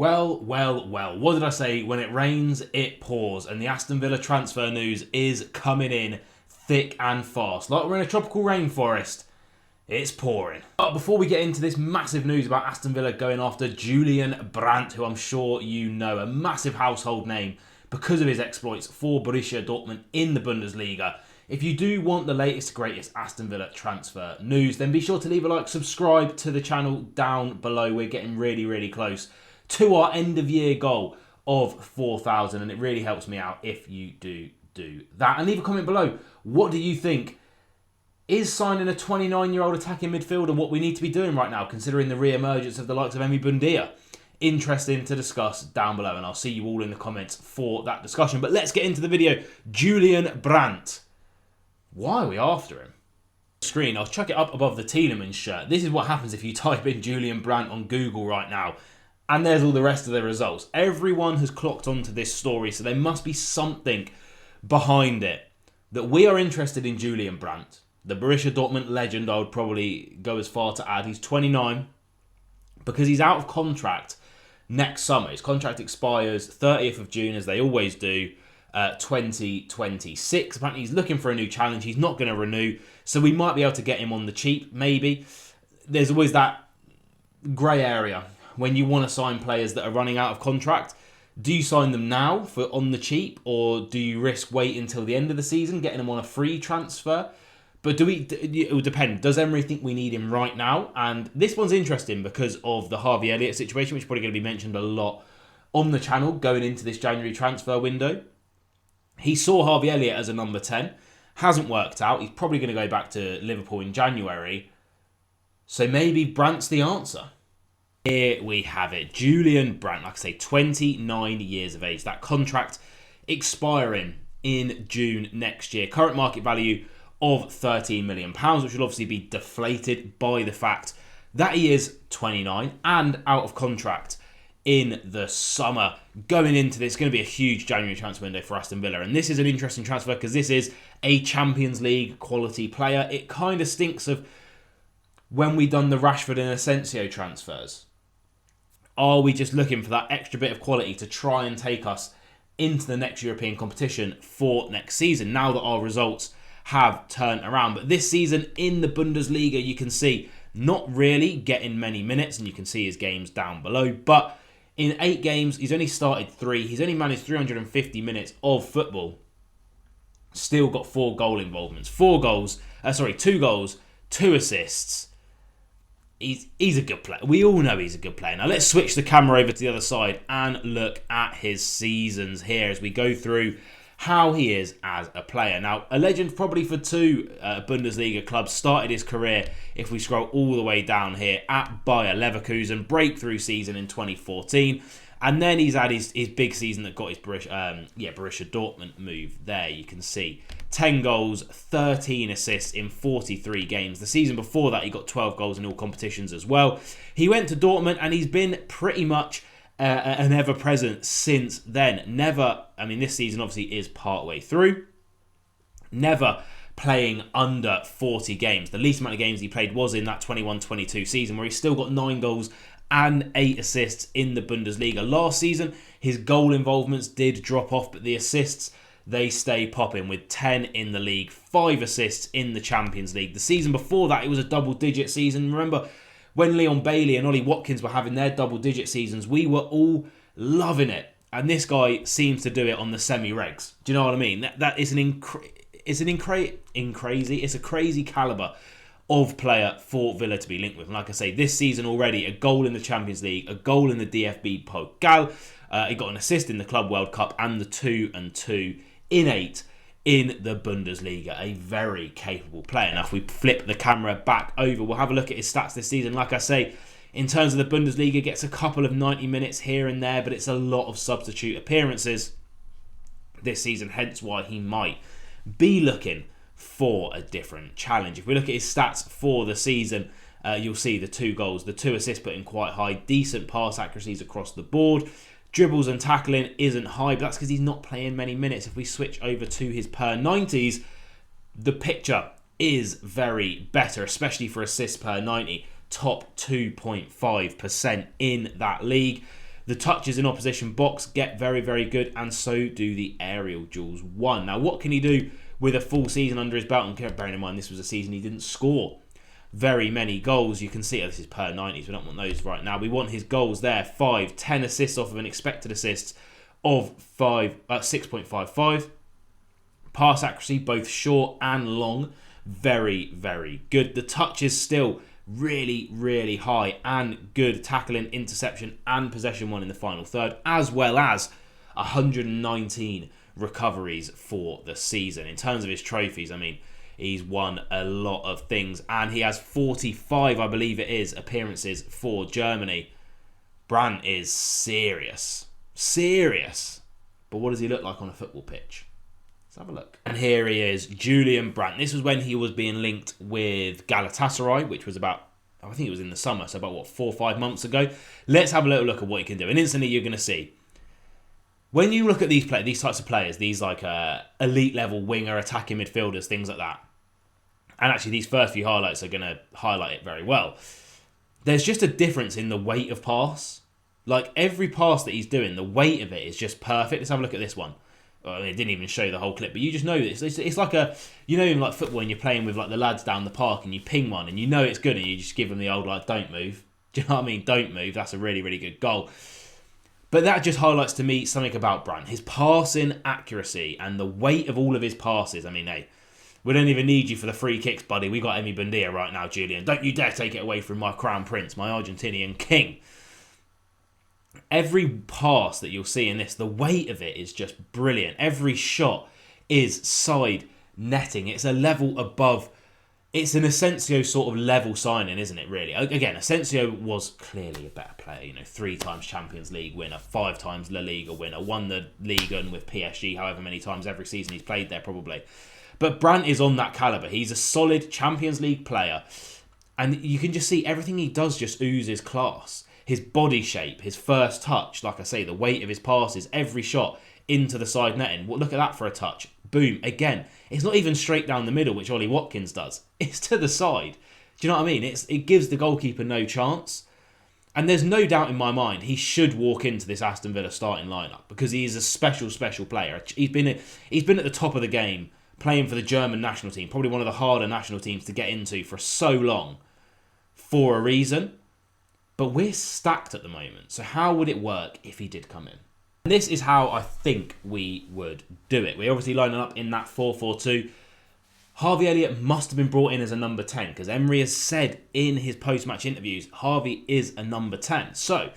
Well, what did I say? When it rains, it pours, and the Aston Villa transfer news is coming in thick and fast. Like we're in a tropical rainforest, it's pouring. But before we get into this massive news about Aston Villa going after Julian Brandt, who I'm sure you know, a massive household name because of his exploits for Borussia Dortmund in the Bundesliga. If you do want the latest, greatest Aston Villa transfer news, then be sure to leave a like, subscribe to the channel down below. We're getting really close to our end of year goal of 4,000, and it really helps me out if you do that. And leave a comment below. What do you think? Is signing a 29-year-old attacking midfielder what we need to be doing right now, considering the re-emergence of the likes of Emi Buendia? Interesting to discuss down below, and I'll see you all in the comments for that discussion. But let's get into the video. Julian Brandt. Why are we after him? Screen, I'll chuck it up above the Tielemans shirt. This is what happens if you type in Julian Brandt on Google right now. And there's all the rest of the results. Everyone has clocked onto this story, so there must be something behind it. That we are interested in Julian Brandt, the Borussia Dortmund legend. I would probably go as far to add he's 29, because he's out of contract next summer. His contract expires 30th of June, as they always do, 2026. Apparently he's looking for a new challenge. He's not going to renew, so we might be able to get him on the cheap, maybe. There's always that grey area when you want to sign players that are running out of contract. Do you sign them now for on the cheap, or do you risk wait until the end of the season, getting them on a free transfer? But it will depend. Does Emery think we need him right now? And this one's interesting because of the Harvey Elliott situation, which is probably going to be mentioned a lot on the channel going into this January transfer window. He saw Harvey Elliott as a number 10. Hasn't worked out. He's probably going to go back to Liverpool in January. So maybe Brandt's the answer. Here we have it. Julian Brandt, like I say, 29 years of age. That contract expiring in June next year. Current market value of £13 million, which will obviously be deflated by the fact that he is 29 and out of contract in the summer. Going into this, it's going to be a huge January transfer window for Aston Villa. And this is an interesting transfer because this is a Champions League quality player. It kind of stinks of when we done the Rashford and Asensio transfers. Are we just looking for that extra bit of quality to try and take us into the next European competition for next season, now that our results have turned around? But this season in the Bundesliga, you can see not really getting many minutes, and you can see his games down below. But in 8 games, he's only started 3. He's only managed 350 minutes of football. Still got 4 goal involvements. 2 goals, 2 assists. He's a good player. We all know he's a good player. Now let's switch the camera over to the other side and look at his seasons here as we go through how he is as a player. Now, a legend probably for 2 Bundesliga clubs. Started his career, if we scroll all the way down here, at Bayer Leverkusen. Breakthrough season in 2014. And then he's had his big season that got his Borussia Dortmund move there. You can see 10 goals, 13 assists in 43 games. The season before that, he got 12 goals in all competitions as well. He went to Dortmund and he's been pretty much an ever-present since then. This season obviously is partway through. Never playing under 40 games. The least amount of games he played was in that 21-22 season, where he still got 9 goals and 8 assists in the Bundesliga. Last season, his goal involvements did drop off, but the assists, they stay popping with 10 in the league, 5 assists in the Champions League. The season before that, it was a double-digit season. Remember, when Leon Bailey and Ollie Watkins were having their double-digit seasons, we were all loving it. And this guy seems to do it on the semi-regs. Do you know what I mean? That is it's a crazy calibre of player for Villa to be linked with. And like I say, this season already, a goal in the Champions League, a goal in the DFB Pokal. He got an assist in the Club World Cup and the 2-2 in 8 in the Bundesliga. A very capable player. Now, if we flip the camera back over, we'll have a look at his stats this season. Like I say, in terms of the Bundesliga, gets a couple of 90 minutes here and there, but it's a lot of substitute appearances this season, hence why he might be looking for a different challenge. If we look at his stats for the season, you'll see the 2 goals, the 2 assists put in quite high, decent pass accuracies across the board. Dribbles and tackling isn't high, but that's because he's not playing many minutes. If we switch over to his per 90s, the picture is very better, especially for assists per 90. Top 2.5% in that league. The touches in opposition box get very, very good, and so do the aerial duels won. Now, what can he do with a full season under his belt? And bearing in mind, this was a season he didn't score very many goals. You can see, this is per 90s, we don't want those right now. We want his goals there, 5, 10 assists off of an expected assists of 6.55. Pass accuracy, both short and long, very, very good. The touch is still really, really high, and good tackling, interception and possession won in the final third, as well as 119 recoveries for the season. In terms of his trophies, I mean, he's won a lot of things, and he has 45, I believe it is, appearances for Germany. Brandt is serious. But what does he look like on a football pitch? Let's have a look. And here he is, Julian Brandt. This was when he was being linked with Galatasaray, which was about, I think it was in the summer, so about, 4 or 5 months ago. Let's have a little look at what he can do. And instantly you're going to see, when you look at these types of players, these like elite level winger, attacking midfielders, things like that, and actually these first few highlights are going to highlight it very well, there's just a difference in the weight of pass. Like, every pass that he's doing, the weight of it is just perfect. Let's have a look at this one. I mean, it didn't even show the whole clip, but you just know this. It's like in like football, when you're playing with like the lads down the park and you ping one and you know it's good and you just give them the old like, don't move. Do you know what I mean? Don't move. That's a really, really good goal. But that just highlights to me something about Brandt. His passing accuracy and the weight of all of his passes. I mean, hey, we don't even need you for the free kicks, buddy. We got Emi Buendia right now, Julian. Don't you dare take it away from my crown prince, my Argentinian king. Every pass that you'll see in this, the weight of it is just brilliant. Every shot is side netting. It's a level above. It's an Asensio sort of level signing, isn't it, really? Again, Asensio was clearly a better player. 3 times Champions League winner, 5 times La Liga winner, won the Liga with PSG however many times every season he's played there, probably. But Brandt is on that calibre. He's a solid Champions League player. And you can just see everything he does just oozes class. His body shape, his first touch, like I say, the weight of his passes, every shot into the side netting. Look at that for a touch. Boom. Again, it's not even straight down the middle, which Ollie Watkins does. It's to the side. Do you know what I mean? It gives the goalkeeper no chance. And there's no doubt in my mind he should walk into this Aston Villa starting lineup, because he is a special, special player. He's been at the top of the game, playing for the German national team, probably one of the harder national teams to get into for so long, for a reason. But we're stacked at the moment. So how would it work if he did come in? And this is how I think we would do it. We're obviously lining up in that 4-4-2. Harvey Elliott must have been brought in as a number 10, because Emery has said in his post-match interviews, Harvey is a number 10. So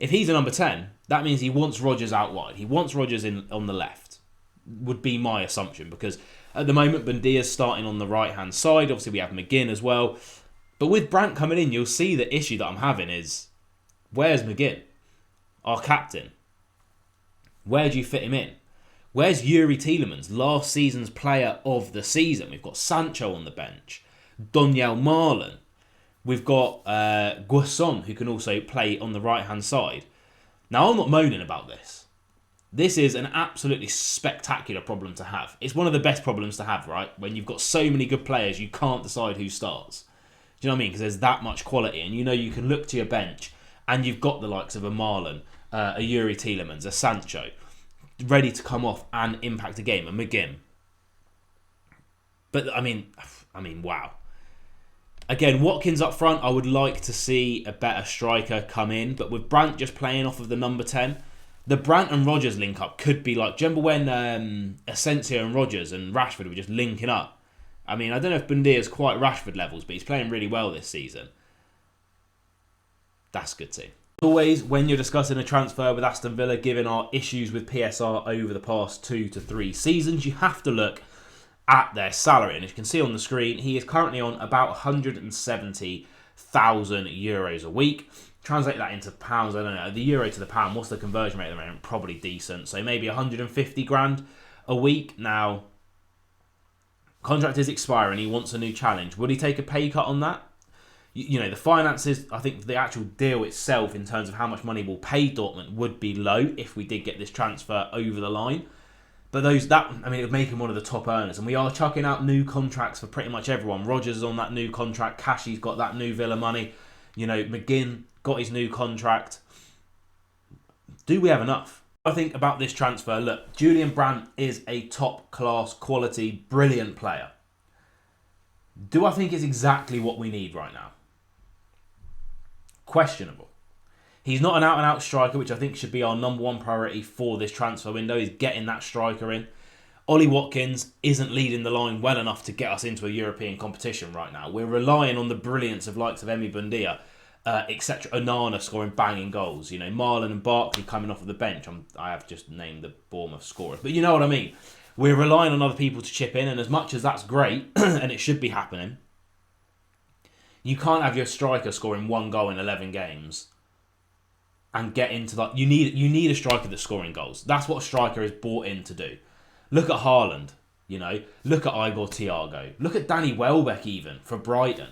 if he's a number 10, that means he wants Rodgers out wide. He wants Rodgers in on the left, would be my assumption, because at the moment Buendia's starting on the right-hand side. Obviously we have McGinn as well. But with Brandt coming in, you'll see the issue that I'm having is, where's McGinn, our captain? Where do you fit him in? Where's Yuri Tielemans, last season's player of the season? We've got Sancho on the bench, Donyell Marlon. We've got Guasson, who can also play on the right-hand side. Now, I'm not moaning about this. This is an absolutely spectacular problem to have. It's one of the best problems to have, right? When you've got so many good players, you can't decide who starts. Do you know what I mean? Because there's that much quality, and you can look to your bench and you've got the likes of a Marlon, a Yuri Tielemans, a Sancho, ready to come off and impact a game, a McGinn. But I mean, wow. Again, Watkins up front, I would like to see a better striker come in, but with Brandt just playing off of the number 10, the Brandt and Rodgers link up could be like, do you remember when Asensio and Rodgers and Rashford were just linking up? I mean, I don't know if Buendia's quite Rashford levels, but he's playing really well this season. That's good too. As always, when you're discussing a transfer with Aston Villa, given our issues with PSR over the past 2 to 3 seasons, you have to look at their salary. And as you can see on the screen, he is currently on about 170,000 euros a week. Translate that into pounds, I don't know. The euro to the pound, what's the conversion rate at the moment? Probably decent. So maybe 150 grand a week. Now, contract is expiring. He wants a new challenge. Would he take a pay cut on that? The finances, I think the actual deal itself in terms of how much money we'll pay Dortmund would be low if we did get this transfer over the line. But it would make him one of the top earners. And we are chucking out new contracts for pretty much everyone. Rodgers is on that new contract. Cashy's got that new Villa money. McGinn got his new contract. Do we have enough? I think about this transfer, look, Julian Brandt is a top-class, quality, brilliant player. Do I think it's exactly what we need right now? Questionable. He's not an out-and-out striker, which I think should be our number one priority for this transfer window, is getting that striker in. Ollie Watkins isn't leading the line well enough to get us into a European competition right now. We're relying on the brilliance of likes of Emi Buendia, etc. Onana scoring banging goals. You know, Marlon and Barkley coming off of the bench. I have just named the Bournemouth scorers. But you know what I mean. We're relying on other people to chip in, and as much as that's great, and it should be happening, you can't have your striker scoring 1 goal in 11 games and get into that. You need a striker that's scoring goals. That's what a striker is brought in to do. Look at Haaland, you know. Look at Igor Thiago. Look at Danny Welbeck even for Brighton.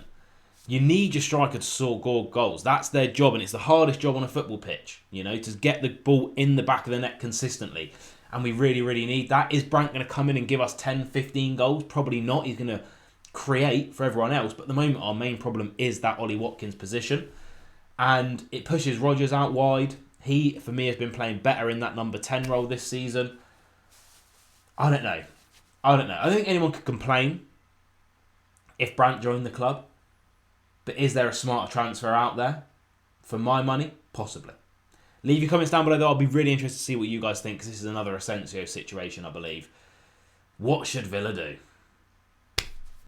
You need your striker to score goals. That's their job, and it's the hardest job on a football pitch, you know, to get the ball in the back of the net consistently. And we really, really need that. Is Brandt going to come in and give us 10, 15 goals? Probably not. He's going to create for everyone else. But at the moment, our main problem is that Ollie Watkins position. And it pushes Rodgers out wide. He, for me, has been playing better in that number 10 role this season. I don't know. I think anyone could complain if Brandt joined the club. But is there a smarter transfer out there? For my money, possibly. Leave your comments down below though. I'll be really interested to see what you guys think, because this is another Asensio situation, I believe. What should Villa do?